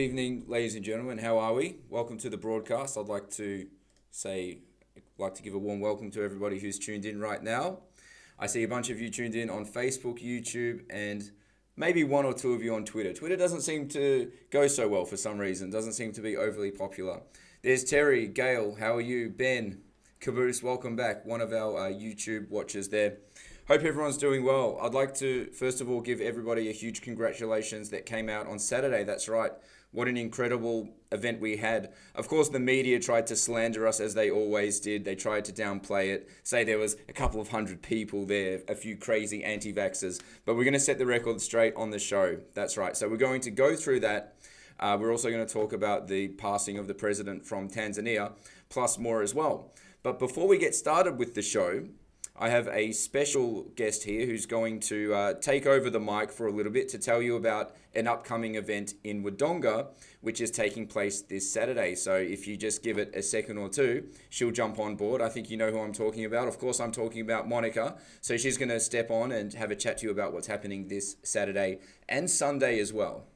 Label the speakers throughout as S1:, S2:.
S1: evening, ladies and gentlemen. How are we? Welcome to the broadcast. I'd like to give a warm welcome to everybody who's tuned in right now. I see a bunch of you tuned in on Facebook, YouTube, and maybe one or two of you on Twitter. Twitter doesn't seem to go so well for some reason. Doesn't seem to be overly popular. There's Terry, Gail. How are you? Ben, Caboose, welcome back. One of our YouTube watchers there. Hope everyone's doing well. I'd like to, first of all, give everybody a huge congratulations that came out on Saturday. That's right. What an incredible event we had. Of course, the media tried to slander us as they always did. They tried to downplay it, say there was a couple of hundred people there, a few crazy anti-vaxxers. But we're going to set the record straight on the show. That's right. So we're going to go through that. We're also going to talk about the passing of the president from Tanzania, plus more as well. But before we get started with the show, I have a special guest here who's going to take over the mic for a little bit to tell you about an upcoming event in Wodonga, which is taking place this Saturday. So if you just give it a second or two, she'll jump on board. I think you know who I'm talking about. Of course, I'm talking about Monica. So she's going to step on and have a chat to you about what's happening this Saturday and Sunday as well.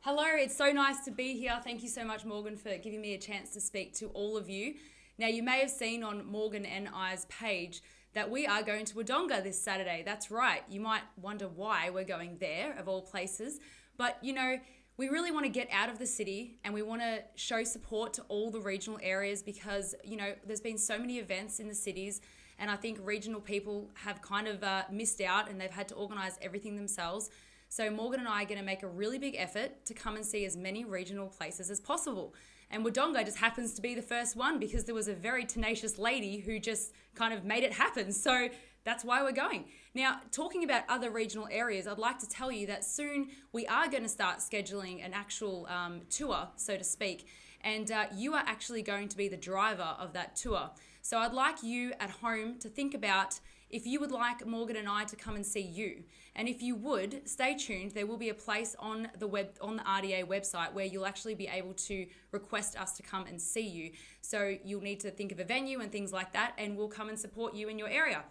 S2: Hello, it's so nice to be here. Thank you so much, Morgan, for giving me a chance to speak to all of you. Now, you may have seen on Morgan and I's page that we are going to Wodonga this Saturday. That's right. You might wonder why we're going there, of all places. But, you know, we really want to get out of the city and we want to show support to all the regional areas because, you know, there's been so many events in the cities and I think regional people have kind of missed out and they've had to organise everything themselves. So Morgan and I are going to make a really big effort to come and see as many regional places as possible. And Wodonga just happens to be the first one because there was a very tenacious lady who just kind of made it happen. So that's why we're going. Now, talking about other regional areas, I'd like to tell you that soon we are going to start scheduling an actual tour, so to speak. And you are actually going to be the driver of that tour. So I'd like you at home to think about if you would like Morgan and I to come and see you. And if you would, stay tuned. There will be a place on the RDA website where you'll actually be able to request us to come and see you. So you'll need to think of a venue and things like that, and we'll come and support you in your area.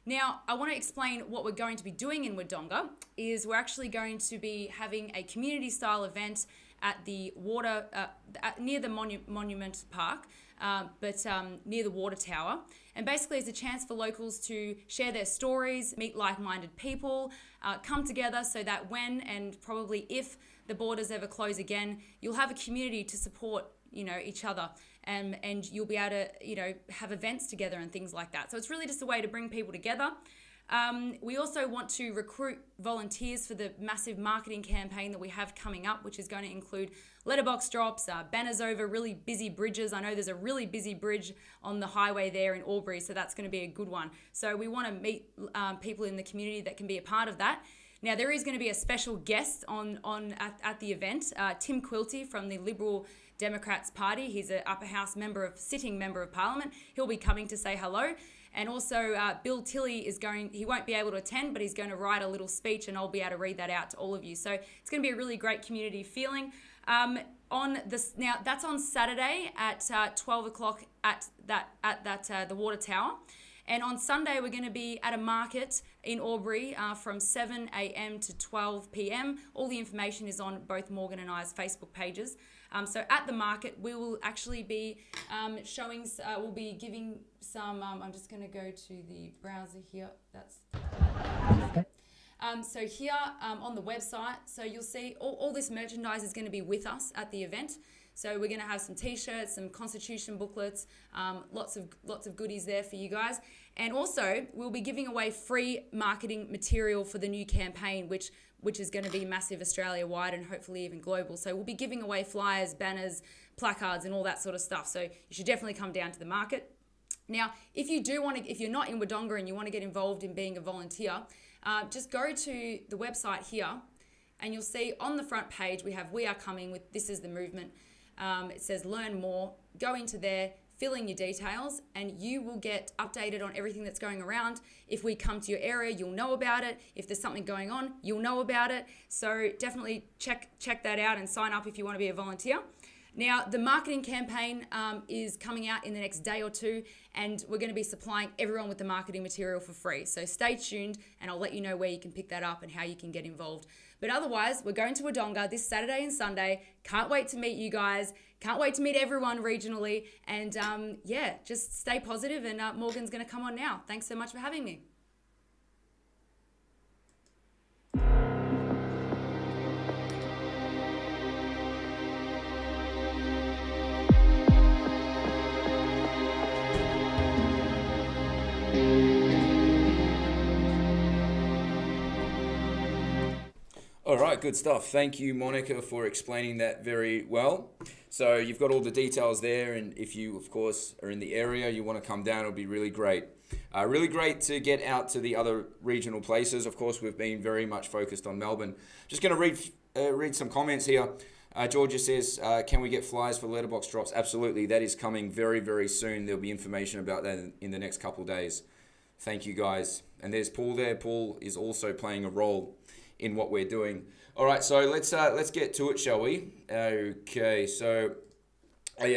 S2: Now, I want to explain what we're going to be doing in Wodonga is we're actually going to be having a community-style event at the water, near the Monument Park, but near the water tower. And basically it's a chance for locals to share their stories, meet like-minded people, come together so that when and probably if the borders ever close again, you'll have a community to support, you know, each other and you'll be able to, you know, have events together and things like that. So it's really just a way to bring people together. We also want to recruit volunteers for the massive marketing campaign that we have coming up, which is going to include letterbox drops, banners over really busy bridges. I know there's a really busy bridge on the highway there in Albury, so that's going to be a good one. So we want to meet people in the community that can be a part of that. Now, there is going to be a special guest at the event, Tim Quilty from the Liberal Democrats Party. He's an upper house sitting member of Parliament. He'll be coming to say hello. And also Bill Tilley he won't be able to attend, but he's going to write a little speech and I'll be able to read that out to all of you. So it's going to be a really great community feeling. Now that's on Saturday at 12 o'clock at the water tower. And on Sunday, we're going to be at a market in Albury from 7 a.m. to 12 p.m. All the information is on both Morgan and I's Facebook pages. So at the market, we will actually be we'll be giving some, I'm just going to go to the browser here. So here on the website, so you'll see all this merchandise is going to be with us at the event. So we're going to have some t-shirts, some constitution booklets, lots of goodies there for you guys. And also we'll be giving away free marketing material for the new campaign, which is going to be massive Australia-wide and hopefully even global. So we'll be giving away flyers, banners, placards and all that sort of stuff. So you should definitely come down to the market. Now, if you're not in Wodonga and you want to get involved in being a volunteer, just go to the website here and you'll see on the front page we are coming with This Is the Movement. It says learn more. Go into there, fill in your details, and you will get updated on everything that's going around. If we come to your area, you'll know about it. If there's something going on, you'll know about it. So definitely check that out and sign up if you want to be a volunteer. Now, the marketing campaign is coming out in the next day or two, and we're going to be supplying everyone with the marketing material for free. So stay tuned, and I'll let you know where you can pick that up and how you can get involved. But otherwise, we're going to Wodonga this Saturday and Sunday. Can't wait to meet you guys. Can't wait to meet everyone regionally. And just stay positive, and Morgan's going to come on now. Thanks so much for having me.
S1: All right, good stuff. Thank you, Monica, for explaining that very well. So you've got all the details there, and if you, of course, are in the area, you want to come down, it'll be really great. Really great to get out to the other regional places. Of course, we've been very much focused on Melbourne. Just going to read some comments here. Georgia says, can we get flyers for letterbox drops? Absolutely. That is coming very, very soon. There'll be information about that in the next couple of days. Thank you, guys. And there's Paul there. Paul is also playing a role in what we're doing. All right, so let's get to it, shall we? Okay, so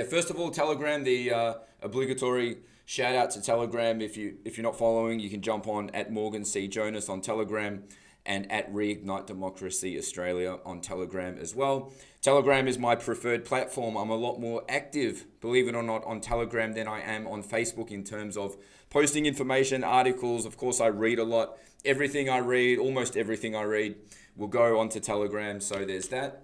S1: first of all, Telegram, the obligatory shout out to Telegram. If you're not following, you can jump on at Morgan C. Jonas on Telegram and at Reignite Democracy Australia on Telegram as well. Telegram is my preferred platform. I'm a lot more active, believe it or not, on Telegram than I am on Facebook in terms of posting information, articles. Of course, I read a lot. Everything I read, almost everything I read, will go onto Telegram. So there's that.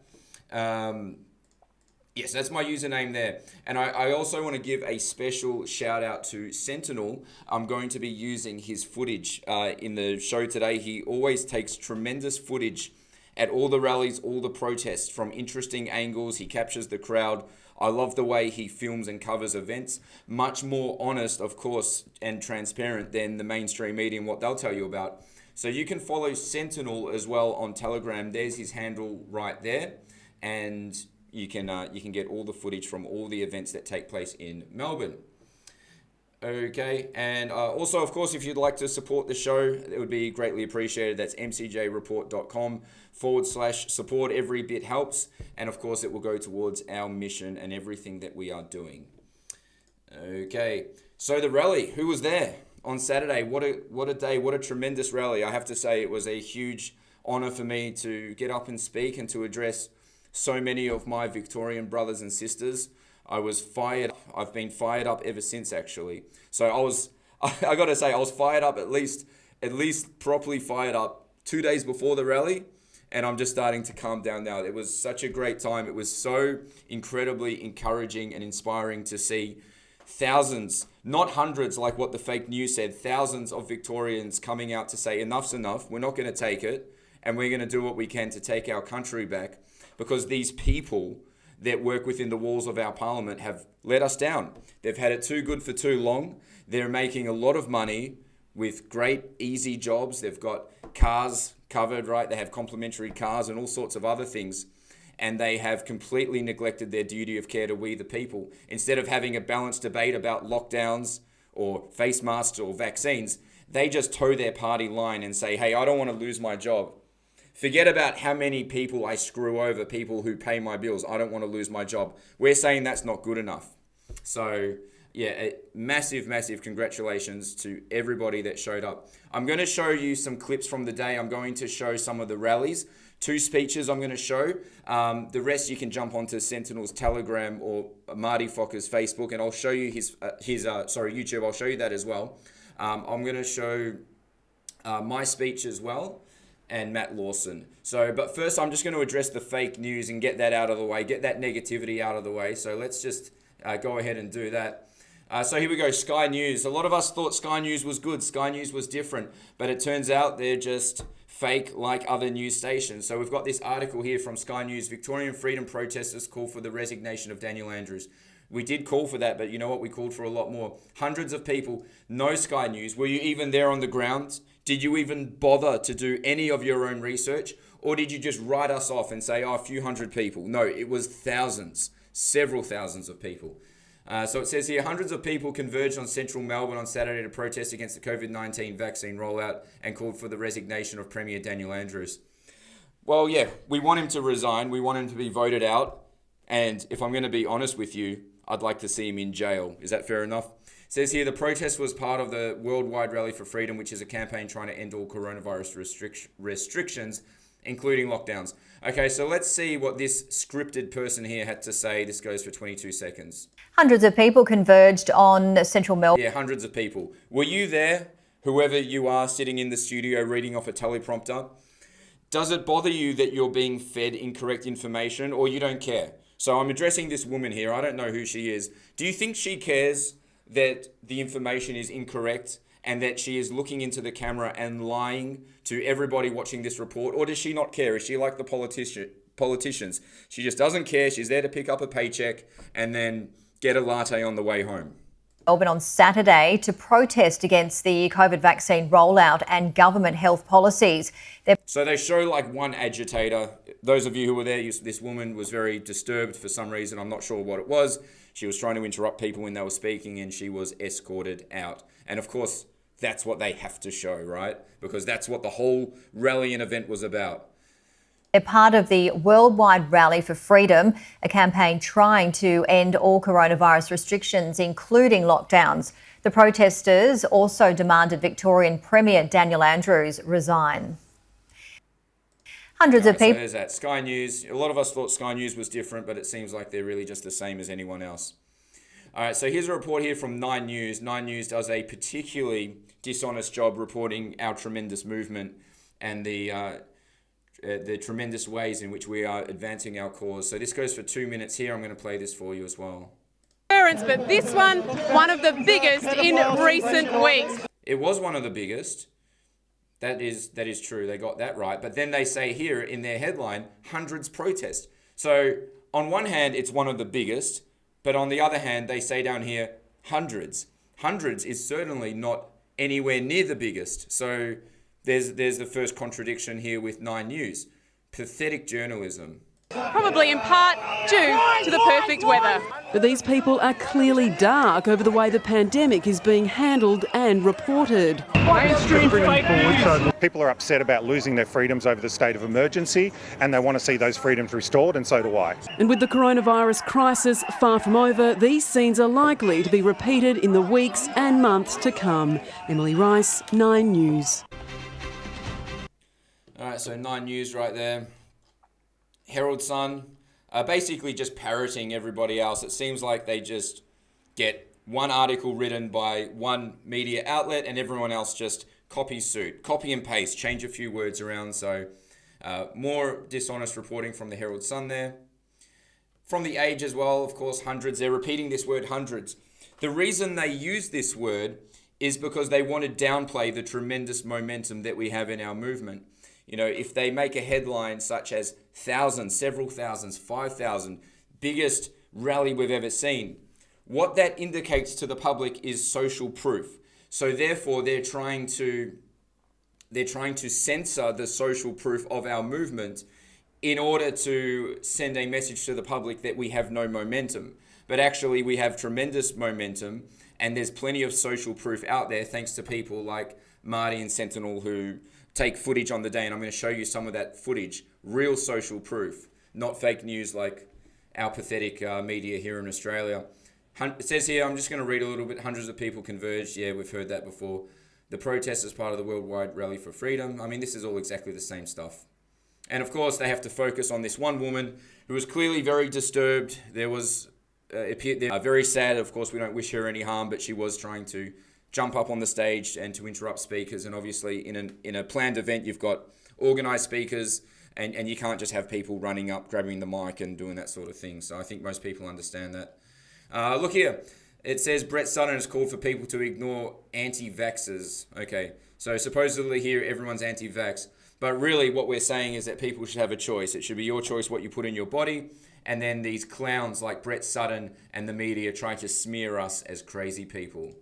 S1: Yes, that's my username there. And I also want to give a special shout out to Sentinel. I'm going to be using his footage in the show today. He always takes tremendous footage at all the rallies, all the protests from interesting angles. He captures the crowd. I love the way he films and covers events. Much more honest, of course, and transparent than the mainstream media and what they'll tell you about. So you can follow Sentinel as well on Telegram. There's his handle right there. And you can get all the footage from all the events that take place in Melbourne. Okay, and also, of course, if you'd like to support the show, it would be greatly appreciated. That's mcjreport.com/support. Every bit helps. And of course, it will go towards our mission and everything that we are doing. Okay, so the rally, who was there on Saturday? What a day, what a tremendous rally. I have to say it was a huge honor for me to get up and speak and to address so many of my Victorian brothers and sisters. I was fired. I've been fired up ever since, actually. So I got to say, I was fired up at least properly fired up 2 days before the rally, and I'm just starting to calm down now. It was such a great time. It was so incredibly encouraging and inspiring to see thousands, not hundreds like what the fake news said, thousands of Victorians coming out to say enough's enough. We're not going to take it, and we're going to do what we can to take our country back, because these people that work within the walls of our parliament have let us down. They've had it too good for too long. They're making a lot of money with great, easy jobs. They've got cars covered, right? They have complimentary cars and all sorts of other things. And they have completely neglected their duty of care to we the people. Instead of having a balanced debate about lockdowns or face masks or vaccines, they just toe their party line and say, hey, I don't want to lose my job. Forget about how many people I screw over, people who pay my bills. I don't want to lose my job. We're saying that's not good enough. So, yeah, massive, massive congratulations to everybody that showed up. I'm going to show you some clips from the day. I'm going to show some of the rallies. 2 speeches I'm going to show. The rest you can jump onto Sentinel's Telegram or Marty Focker's Facebook, and I'll show you his YouTube. I'll show you that as well. I'm going to show my speech as well, and Matt Lawson. So, but first I'm just going to address the fake news and get that out of the way, get that negativity out of the way. So let's just go ahead and do that. So here we go, Sky News. A lot of us thought Sky News was good, Sky News was different, but it turns out they're just fake like other news stations. So we've got this article here from Sky News. Victorian freedom protesters call for the resignation of Daniel Andrews. We did call for that, but you know what? We called for a lot more. Hundreds of people. No Sky News. Were you even there on the ground? Did you even bother to do any of your own research? Or did you just write us off and say, oh, a few hundred people? No, it was thousands, several thousands of people. So it says here, hundreds of people converged on central Melbourne on Saturday to protest against the COVID-19 vaccine rollout and called for the resignation of Premier Daniel Andrews. Well, yeah, we want him to resign. We want him to be voted out. And if I'm going to be honest with you, I'd like to see him in jail. Is that fair enough? It says here, the protest was part of the Worldwide Rally for Freedom, which is a campaign trying to end all coronavirus restrictions, including lockdowns. Okay, so let's see what this scripted person here had to say. This goes for 22 seconds.
S3: Hundreds of people converged on central Melbourne.
S1: Yeah, hundreds of people. Were you there, whoever you are sitting in the studio reading off a teleprompter? Does it bother you that you're being fed incorrect information, or you don't care? So I'm addressing this woman here. I don't know who she is. Do you think she cares that the information is incorrect and that she is looking into the camera and lying to everybody watching this report? Or does she not care? Is she like the politicians? She just doesn't care. She's there to pick up a paycheck and then get a latte on the way home.
S3: Melbourne on Saturday to protest against the COVID vaccine rollout and government health policies.
S1: So they show like one agitator. Those of you who were there, this woman was very disturbed for some reason. I'm not sure what it was. She was trying to interrupt people when they were speaking and she was escorted out. And of course, that's what they have to show, right? Because that's what the whole rally and event was about.
S3: They're part of the Worldwide Rally for Freedom, a campaign trying to end all coronavirus restrictions, including lockdowns. The protesters also demanded Victorian Premier Daniel Andrews resign. Hundreds of people.
S1: So there's that. Sky News. A lot of us thought Sky News was different, but it seems like they're really just the same as anyone else. All right, so here's a report here from 9 News. 9 News does a particularly dishonest job reporting our tremendous movement and the tremendous ways in which we are advancing our cause. So this goes for 2 minutes here. I'm going to play this for you as well.
S4: But this one of the biggest in recent weeks.
S1: It was one of the biggest. That is true. They got that right. But then they say here in their headline, hundreds protest. So on one hand, it's one of the biggest. But on the other hand, they say down here, hundreds. Hundreds is certainly not anywhere near the biggest. So there's the first contradiction here with 9 News. Pathetic journalism.
S4: Probably in part due to the perfect weather.
S5: But these people are clearly dark over the way the pandemic is being handled and reported.
S6: People are upset about losing their freedoms over the state of emergency and they want to see those freedoms restored, and so do I.
S5: And with the coronavirus crisis far from over, these scenes are likely to be repeated in the weeks and months to come. Emily Rice, 9 News.
S1: All right, so 9 News right there. Herald Sun, basically just parroting everybody else. It seems like they just get one article written by one media outlet and everyone else just copies suit. Copy and paste, change a few words around. So more dishonest reporting from the Herald Sun there. From the Age as well, of course, hundreds. They're repeating this word hundreds. The reason they use this word is because they want to downplay the tremendous momentum that we have in our movement. You know, if they make a headline such as thousands, several thousands, 5,000, biggest rally we've ever seen, what that indicates to the public is social proof. So therefore, they're trying to censor the social proof of our movement in order to send a message to the public that we have no momentum. But actually, we have tremendous momentum, and there's plenty of social proof out there thanks to people like Marty and Sentinel who take footage on the day, and I'm going to show you some of that footage. Real social proof, not fake news like our pathetic media here in Australia. It says here, I'm just going to read a little bit, hundreds of people converged. Yeah, we've heard that before. The protest is part of the Worldwide Rally for Freedom. I mean, this is all exactly the same stuff. And of course, they have to focus on this one woman who was clearly very disturbed. There was, very sad. Of course, we don't wish her any harm, but she was trying to jump up on the stage and to interrupt speakers. And obviously in a planned event, you've got organized speakers and you can't just have people running up, grabbing the mic and doing that sort of thing. So I think most people understand that. Look here. It says Brett Sutton has called for people to ignore anti-vaxxers. Okay, so supposedly here everyone's anti-vax. But really what we're saying is that people should have a choice. It should be your choice what you put in your body. And then these clowns like Brett Sutton and the media try to smear us as crazy people.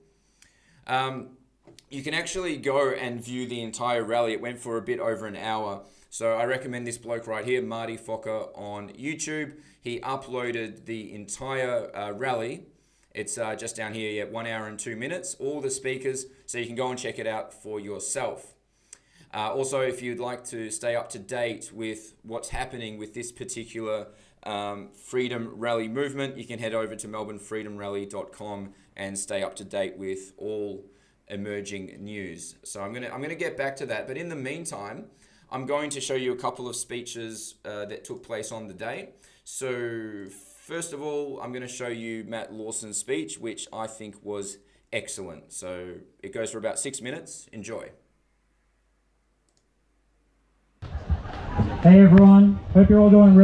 S1: You can actually go and view the entire rally. It went for a bit over an hour. So I recommend this bloke right here, Marty Fokker on YouTube. He uploaded the entire rally It's just down here, 1 hour and 2 minutes, all the speakers, so you can go and check it out for yourself. Also, if you'd like to stay up to date with what's happening with this particular Freedom Rally movement, you can head over to melbournefreedomrally.com and stay up to date with all emerging news. So I'm gonna get back to that, but in the meantime, I'm going to show you a couple of speeches that took place on the day. So first of all, I'm going to show you Matt Lawson's speech, which I think was excellent. So it goes for about 6 minutes. Enjoy.
S7: Hey everyone, hope you're all doing really